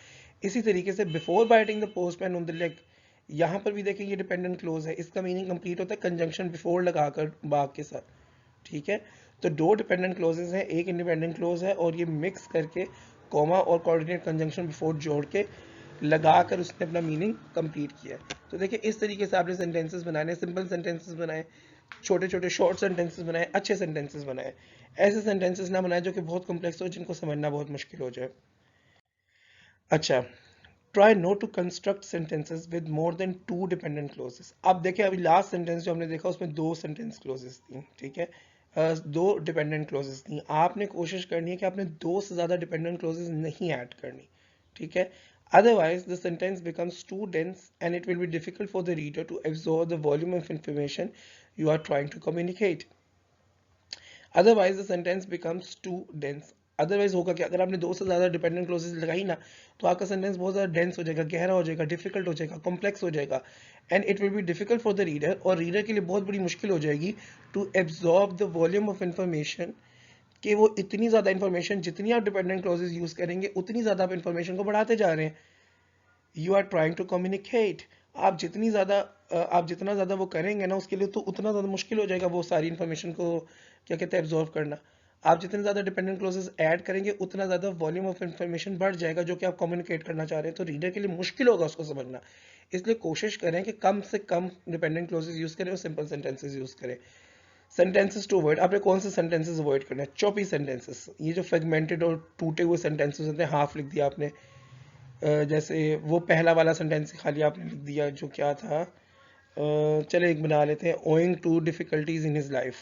इसी तरीके से before biting the postman on the leg यहाँ पर भी देखें ये डिपेंडेंट क्लोज है. इसका मीनिंग कंप्लीट होता है कंजंक्शन बिफोर लगाकर बाग के साथ. ठीक है. तो दो डिपेंडेंट क्लोजेस हैं एक इंडिपेंडेंट क्लोज है और ये मिक्स करके कोमा और कोऑर्डिनेट कंजंक्शन बिफोर जोड़ के लगाकर उसने अपना मीनिंग कंप्लीट किया है. तो देखिए इस तरीके से आपने सेंटेंसेस बनाने सिंपल सेंटेंसेस बनाए छोटे छोटे शॉर्ट सेंटेंसेस बनाए अच्छे सेंटेंसेस बनाए. ऐसे सेंटेंसेस ना बनाए जो कि बहुत कॉम्प्लेक्स हो जिनको समझना बहुत मुश्किल हो जाए. अच्छा. Try not to construct sentences with more than two dependent clauses. अब देखिए अभी लास्ट सेंटेंस जो हमने देखा उसमें दो सेंटेंस क्लोजेस थी. ठीक है. दो डिपेंडेंट क्लोजेस थी. आपने कोशिश करनी है कि आपने दो से ज़्यादा डिपेंडेंट क्लोजेस नहीं ऐड करनी. ठीक है. Otherwise, the sentence becomes too dense and it will be difficult for the reader to absorb the volume of information you are trying to communicate. Otherwise, the sentence becomes too dense. Otherwise होगा कि अगर आपने दो से ज़्यादा dependent closes लगाई ना तो आपका सेंटेंस बहुत ज़्यादा डेंस हो जाएगा गहरा हो जाएगा डिफिकल्ट हो जाएगा कॉम्प्लेक्स हो जाएगा and it will be difficult for the reader और रीडर के लिए बहुत बड़ी मुश्किल हो जाएगी to absorb the volume of information कि वो इतनी ज़्यादा इंफॉर्मेशन जितनी आप डिपेंडेंट क्लोजेस यूज़ करेंगे उतनी ज़्यादा आप इंफॉर्मेशन को बढ़ाते जा रहे हैं. You are trying to communicate. आप जितना ज़्यादा वो करेंगे ना उसके लिए तो उतना ज़्यादा मुश्किल हो जाएगा वो सारी इन्फॉर्मेशन को क्या कहते हैं एब्जॉर्व करना. आप जितने ज़्यादा डिपेंडेंट क्लोजेस ऐड करेंगे उतना ज़्यादा वॉल्यूम ऑफ इन्फॉर्मेशन बढ़ जाएगा जो कि आप कम्युनिकेट करना चाह रहे हैं तो रीडर के लिए मुश्किल होगा उसको समझना. इसलिए कोशिश करें कि कम से कम डिपेंडेंट क्लोजेस यूज़ करें और सिंपल सेंटेंसेस यूज़ करें. Sentences to avoid. आपने कौन से सेंटेंसेस अवॉइड करने हैं. Choppy sentences. ये जो फ्रेगमेंटेड और टूटे हुए सेंटेंसेस होते हैं हाफ लिख दिया आपने जैसे वो पहला वाला सेंटेंस खाली आपने लिख दिया जो क्या था चले एक बना लेते हैं owing to difficulties in his life.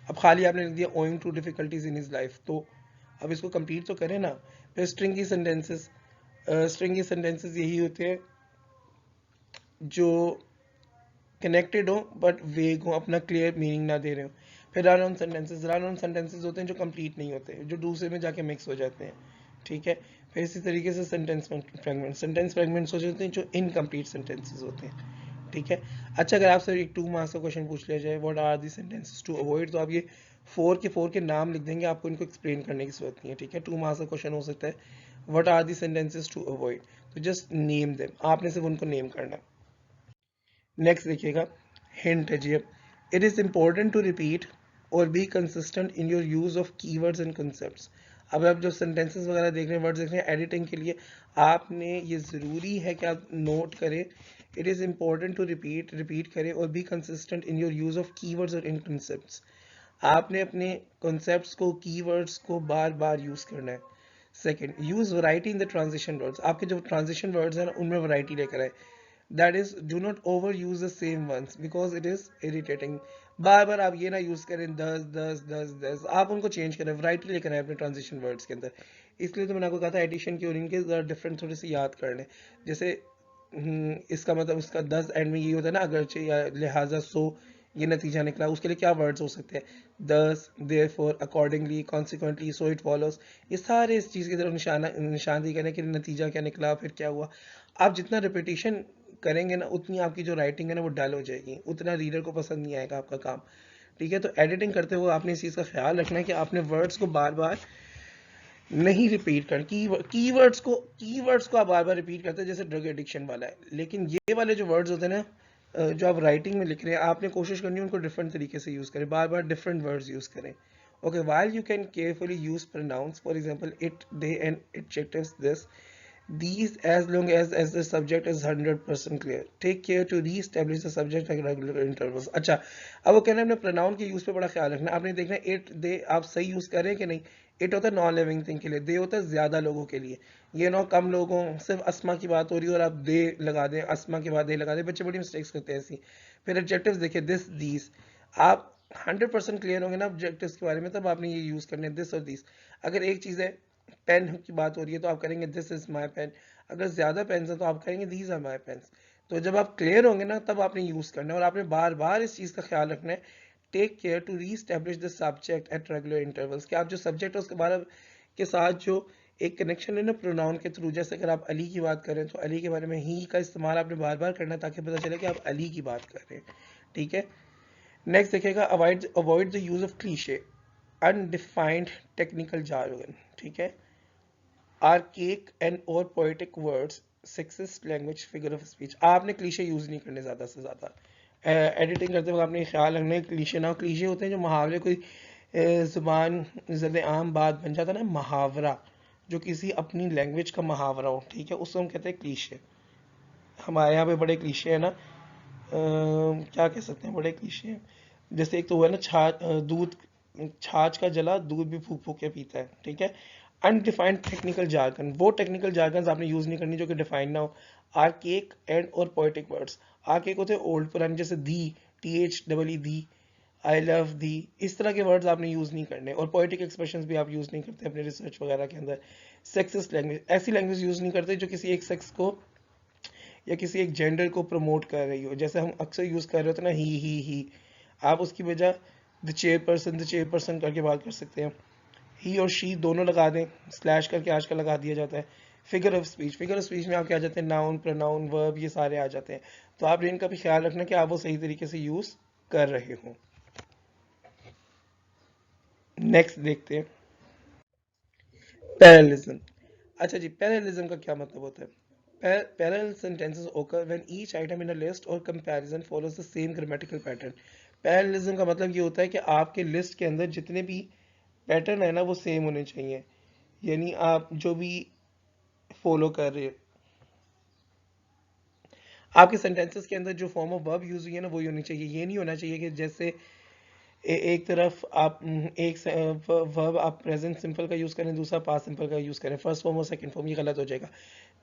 अब खाली आपने लिख दिया owing to difficulties in his life तो अब इसको कंप्लीट तो करें ना. फिर स्ट्रिंगी सेंटेंसेस यही होते हैं जो कनेक्टेड हो बट वेग हो अपना क्लियर मीनिंग ना दे रहे हो. फिर रन ऑन सेंटेंसेस होते हैं जो कंप्लीट नहीं होते जो दूसरे में जाके मिक्स हो जाते हैं. ठीक है. फिर इसी तरीके से सेंटेंस फ्रेगमेंट्स हो जाते हैं जो इनकम्प्लीट सेंटेंसेस होते हैं. ठीक है. अच्छा अगर आपसे एक 2 मार्क्स का क्वेश्चन पूछ लिया जाए what are the sentences to avoid तो आप ये 4 के नाम लिख देंगे आपको इनको एक्सप्लेन करने की जरूरत नहीं है. ठीक है. 2 मार्क्स का क्वेश्चन हो सकता है what are the sentences to avoid तो जस्ट नेम देम. आपने सिर्फ उनको नेम करना. नेक्स्ट देखिएगा हिंट है जी. अब it is important to repeat और be consistent in your use of keywords and concepts. अब आप जो सेंटेंसेस वगैरह देख रहे हैं, वर्ड्स देख रहे हैं, एडिटिंग के लिए आपने ये ज़रूरी है कि आप नोट करें, it is important to repeat करें और be consistent in your use of keywords और इन कॉन्सेप्ट्स। आपने अपने कॉन्सेप्ट्स को, कीवर्ड्स को बार बार यूज करना है। Second, use variety in the transition words. आपके जो ट्रांजिशन वर्ड्स हैं ना, उनमें वैरायटी लेकर आए। That is, do not over use the same ones because it is irritating. बार बार आप ये ना यूज करें दस दस दस दस, आप उनको चेंज करें, वैरायटी लेकर आए अपने ट्रांजिशन वर्ड्स के अंदर। इसलिए तो मैंने आपको कहा था एडिशन की और इनके डिफरेंट थोड़े से याद कर लें। जैसे इसका मतलब उसका 10 एंड में ये होता है ना, अगरचे या लिहाजा सो ये नतीजा निकला, उसके लिए क्या वर्ड्स हो सकते हैं? दस, therefore, accordingly, consequently, so it follows. ये सारे इस चीज़ की तरफ निशानदेही करें कि नतीजा क्या निकला, फिर क्या हुआ। आप जितना रिपीटिशन करेंगे ना, उतनी आपकी जो राइटिंग है ना वो डल हो जाएगी, उतना रीडर को पसंद नहीं आएगा आपका काम। ठीक है, तो एडिटिंग करते हुए आपने इस चीज़ का ख्याल रखना है कि आपने वर्ड्स को बार बार नहीं रिपीट कर, कीवर्ड्स को आप बार बार रिपीट करते हैं, जैसे ड्रग एडिक्शन वाला है। लेकिन ये वाले जो वर्ड्स होते हैं ना, जो आप राइटिंग में लिख रहे हैं, आपने कोशिश करनी है उनको डिफरेंट तरीके से यूज करें, बार बार डिफरेंट वर्ड्स यूज करें। Okay, while you can carefully use pronouns, for example it, they and adjectives, this, these, as long as the subject is 100% clear, take care to re-establish the subject at regular intervals। अच्छा, अब वो कहना है अपने pronoun के use पे बड़ा ख्याल रखना। आपने देखना है इट, दे आप सही यूज करें कि नहीं। इट होता है नॉन लिविंग थिंग के लिए, दे होता है ज्यादा लोगों के लिए। ये ना कम लोगों, सिर्फ अस्मा की बात हो रही है और आप दे लगा दें, अस्मा के बाद दे लगा दें, बच्चे बड़ी मिस्टेक्स करते हैं ऐसी। फिर एडजेक्टिव्स देखिए, दिस, दीज। आप 100% क्लियर होंगे ना ऑब्जेक्टिव्स के बारे में, तब आपने ये यूज करने, दिस और दिस। अगर एक चीज है, पेन की बात हो रही है, तो आप करेंगे दिस इज माई पेन। अगर ज्यादा पेन्स है तो आप करेंगे दीज आर माई पेन्स। तो जब आप क्लियर होंगे ना, तब आपने यूज करना है और आपने बार बार इस चीज का ख्याल रखना है। Take care to reestablish the subject at regular intervals, कि आप जो सब्जेक्ट है उसके बारे के साथ जो एक कनेक्शन है ना प्रोनाउन के थ्रू, जैसे अगर आप अली की बात करें तो अली के बारे में ही का इस्तेमाल आपने बार बार करना है, ताकि पता चले कि आप अली की बात कर रहे हैं। ठीक है, नेक्स्ट देखिएगा, avoid the use of cliché, undefined technical jargon. ठीक है, आर्केक एंड और poetic words, sexist language, figure of speech. आपने क्लीशे यूज नहीं करने ज्यादा से ज्यादा। एडिटिंग करते वक्त आपने ख्याल रखना है क्लीशे ना हो। क्लीशे होते हैं जो मुहावरे, कोई जुबान ज़द आम बात बन जाता है ना, मुहावरा, जो किसी अपनी लैंग्वेज का मुहावरा हो, ठीक है, उसको हम कहते हैं क्लीशे। हमारे यहाँ पे बड़े क्लीशे हैं ना, क्या कह सकते हैं, बड़े क्लीशे हैं। जैसे एक तो हुआ ना, दूध, छाछ का जला दूध भी फूक फूक के पीता है। ठीक है, अनडिफाइंड टेक्निकल जार्गन, वो टेक्निकल जार्गन आपने यूज नहीं करनी जो कि डिफाइंड ना हो। आर्केक एंड और पोएटिक वर्ड्स, आर्केक होते हैं ओल्ड पुराने, जैसे दी, THEE, आई लव दी, इस तरह के वर्ड्स आपने यूज नहीं करने। और पोएटिक एक्सप्रेशंस भी आप यूज नहीं करते अपने रिसर्च वगैरह के अंदर। सेक्सिस्ट लैंग्वेज, ऐसी लैंग्वेज यूज नहीं करते जो किसी एक सेक्स को या किसी एक जेंडर को प्रमोट कर रही हो। जैसे हम अक्सर यूज कर रहे होते हैं ना, ही, आप उसकी वजह द चेयरपर्सन करके बात कर सकते हैं। ही और शी दोनों लगा दें, स्लैश करके आजकल लगा दिया जाता है। फिगर ऑफ स्पीच में आपके आ जाते हैं नाउन, प्रोनाउन, वर्ब, ये सारे आ जाते हैं। तो आप इनका भी ख्याल रखना कि आप वो सही तरीके से यूज कर रहे हो। नेक्स्ट देखते हैं, पैरेललिज्म। अच्छा जी, पैरेललिज्म का क्या मतलब होता है? Parallel sentences occur when each item in a list or comparison follows the same grammatical pattern। Parallelism का मतलब ये होता है कि आपके लिस्ट के अंदर जितने भी पैटर्न है ना, वो सेम होने चाहिए। यानी आप जो भी फॉलो कर रहे हो, आपके सेंटेंसेस के अंदर जो फॉर्म ऑफ वर्ब यूज हुई है ना, वही होनी चाहिए। ये नहीं होना चाहिए कि जैसे एक तरफ आप एक वर्ब आप प्रेजेंट सिंपल का यूज करें, दूसरा पास्ट सिंपल का यूज करें, फर्स्ट फॉर्म और सेकंड फॉर्म, ये गलत हो जाएगा।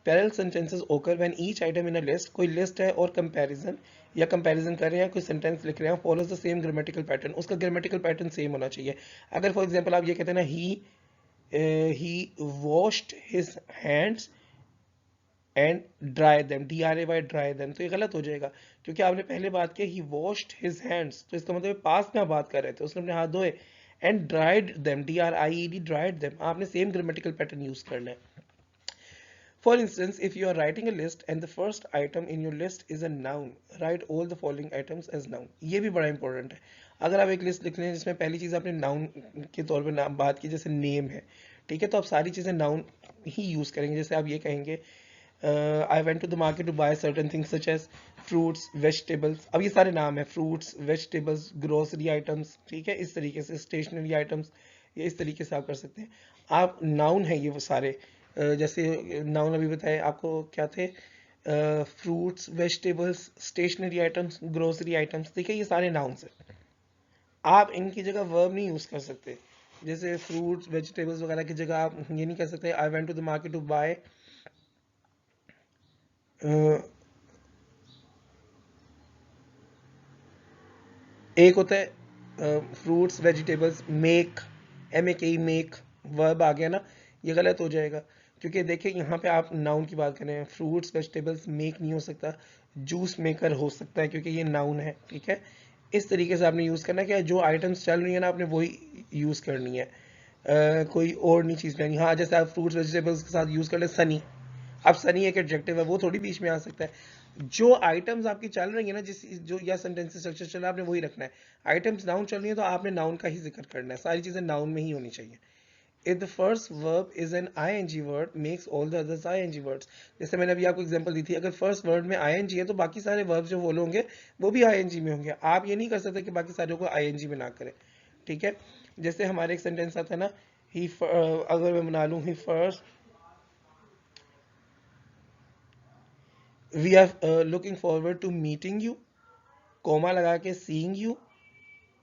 पैरेलल सेंटेंसेस ओकर when each item in a list, कोई लिस्ट है और कंपैरिजन या कंपैरिजन कर रहे हैं, कोई सेंटेंस लिख रहे हैं, follows the same grammatical pattern, उसका ग्रामेटिकल पैटर्न सेम होना चाहिए। अगर फॉर एग्जांपल आप ये कहते हैं ना, he washed his hands and dry them, DRAY, dry them, तो ये गलत हो जाएगा, क्योंकि आपने पहले बात की ही वॉश्ड हिज हैंड्स, तो इसका मतलब पास्ट में आप बात कर रहे थे, उसने अपने हाथ धोए। And dried them, DRIED, dried them, आपने सेम ग्रामेटिकल पैटर्न यूज करना है। For instance, if you are writing a list and the first item in your list is a noun, write all the following items as noun। ये भी बड़ा important है। अगर आप एक लिस्ट लिख रहे हैं जिसमें पहली चीज आपने नाउन के तौर पे नाम बात की, जैसे नेम है, ठीक है, तो आप सारी चीजें नाउन ही यूज करेंगे। जैसे आप ये कहेंगे I went to the market to buy certain things such as fruits vegetables. अब ये सारे नाम है, फ्रूट्स वेजिटेबल्स ग्रोसरी आइटम्स, ठीक है, इस तरीके से स्टेशनरी आइटम्स, ये इस तरीके से आप कर सकते हैं। आप नाउन है ये वो सारे, जैसे नाउन अभी बताए आपको क्या थे, fruits vegetables stationery items grocery items, ठीक है, ये सारे नाउन्स हैं। आप इनकी जगह वर्ब नहीं यूज कर सकते। जैसे फ्रूट्स वेजिटेबल्स वगैरह की जगह आप ये नहीं कर सकते I went to the market to buy, एक होता है fruits vegetables, make, M A K make, verb आ गया ना, ये गलत हो जाएगा। क्योंकि देखिए यहाँ पे आप नाउन की बात कर रहे हैं, फ्रूट्स वेजिटेबल्स मेक नहीं हो सकता, जूस मेकर हो सकता है क्योंकि ये नाउन है, ठीक है। इस तरीके से आपने यूज़ करना है कि जो आइटम्स चल रही है ना आपने वही यूज़ करनी है, कोई और नहीं चीज़ लेनी। हाँ, जैसे आप फ्रूट्स वेजिटेबल्स के साथ यूज़ कर ले सनी, अब सनी एक एडजेक्टिव है, वो थोड़ी बीच में आ सकता है। जो आइटम्स आपकी चल रही है ना, जिस जो या सेंटेंस स्ट्रक्चर चल रहा है आपने वही रखना है। आइटम्स नाउन चल रही है तो आपने नाउन का ही जिक्र करना है, सारी चीजें नाउन में ही होनी चाहिए। If the first verb is an ing word makes all the others ing words। जैसे मैंने अभी आपको एग्जांपल दी थी, अगर फर्स्ट वर्ड में ing है तो बाकी सारे वर्ब जो बोले होंगे वो भी ing में होंगे। आप ये नहीं कर सकते कि बाकी सारे को ing में ना करें, ठीक है। जैसे हमारे एक सेंटेंस आता है ना, ही, अगर मैं बना लूं ही first, we are looking forward to meeting you, comma लगा के seeing you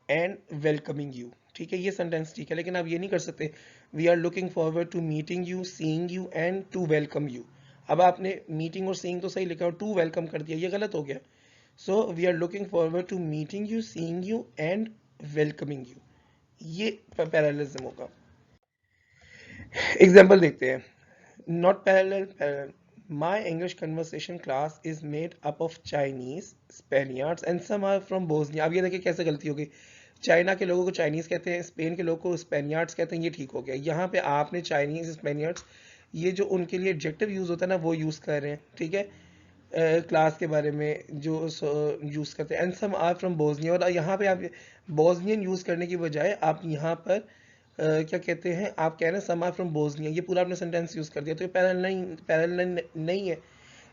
and welcoming you, ठीक है, ये सेंटेंस ठीक है। लेकिन आप ये नहीं कर सकते we are looking forward to meeting you seeing you and to welcome you. अब आपने मीटिंग और सीइंग तो सही लिखा और टू वेलकम कर दिया, ये गलत हो गया। So we are looking forward to meeting you seeing you and welcoming you, ये पैरेललिज्म होगा। एग्जाम्पल देखते हैं, not parallel, parallel. My English conversation class is made up of Chinese, Spaniards and some are from Bosnia। अब ये देखिए कैसे गलती हो गई, चाइना के लोगों को चाइनीज कहते हैं, स्पेन के लोगों को स्पेनियार्ड्स कहते हैं, ये ठीक हो गया। यहाँ पे आपने चाइनीज स्पेनियार्ड्स, ये जो उनके लिए एडजेक्टिव यूज होता है ना वो यूज कर रहे हैं, ठीक है, क्लास के बारे में जो यूज करते हैं। And some are from Bosnia, और यहाँ पे आप बोस्नियन यूज करने की बजाय आप यहाँ पर क्या कहते हैं, आप कह रहे हैं सम आर फ्रॉम बोस्निया, ये पूरा आपने सेंटेंस यूज कर दिया, तो ये पैरेलल नहीं है।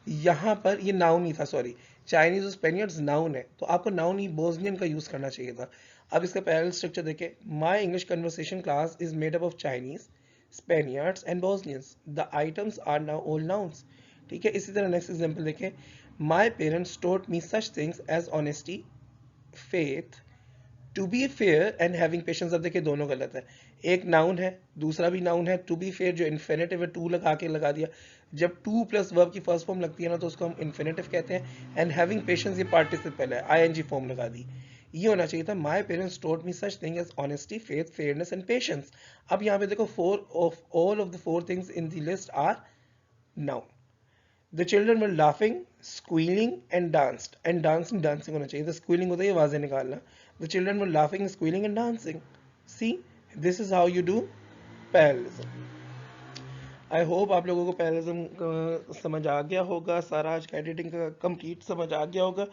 यहाँ पर ये नाउन ही था, सॉरी, चाइनीज और स्पेनियर्ड्स नाउन है, तो आपको नाउन ही बोस्नियन का यूज करना चाहिए था। अब इसका पैरेलल स्ट्रक्चर देखें, my English conversation class is made up of Chinese, Spaniards and Bosnians, the items are now all nouns, ठीक है। इसी तरह नेक्स्ट एग्जांपल देखें, my parents taught me such things as honesty, faith, to be fair and having patience. अब देखिए दोनों गलत है, एक नाउन है दूसरा भी नाउन है। टू बी फेयर जो इन्फिनेटिव है, टू लगा के लगा दिया, जब टू प्लस वर्ब की फर्स्ट फॉर्म लगती है ना तो उसको हम इन्फिनेटिव कहते हैं। एंड हैविंग पेशेंस ये पार्टिसिपल है, आईएनजी फॉर्म लगा दी। ये होना चाहिए था my parents told me such thing as honesty faith fairness and patience. अब यहाँ पे देखो four of all of the four things in the list are noun. The children were laughing, squealing and danced. And dancing, dancing होना चाहिए, the squealing होता है ये आवाजें निकालना। The children were laughing, squealing and dancing. See, this is how you do parallelism. I hope आप लोगों को parallelism समझ आ गया होगा, सारा आज का एडिटिंग का कंप्लीट समझ आ गया होगा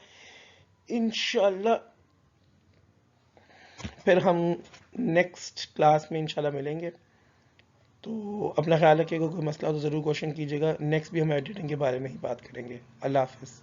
इंशाल्लाह। फिर हम नेक्स्ट क्लास में इंशाल्लाह मिलेंगे। तो अपना ख्याल रखिएगा, कोई मसला हो तो ज़रूर क्वेश्चन कीजिएगा। नेक्स्ट भी हम एडिटिंग के बारे में ही बात करेंगे। अल्लाह हाफिज़।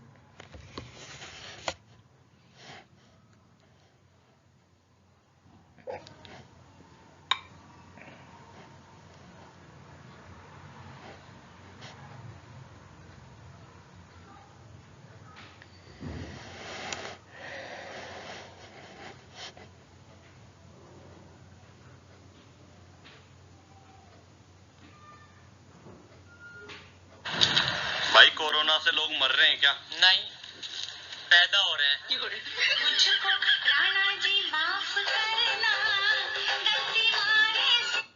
भाई कोरोना से लोग मर रहे हैं क्या? नहीं, पैदा हो रहे हैं। मुझको राणा जी माफ करना, गलती मारे से।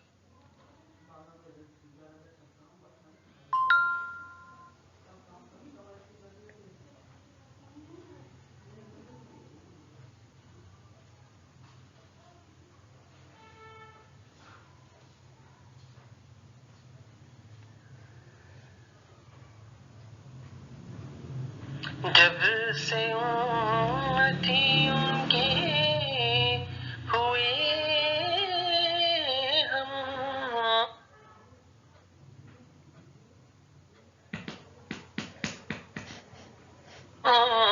जब से उम्मती उनके हुए हम ओ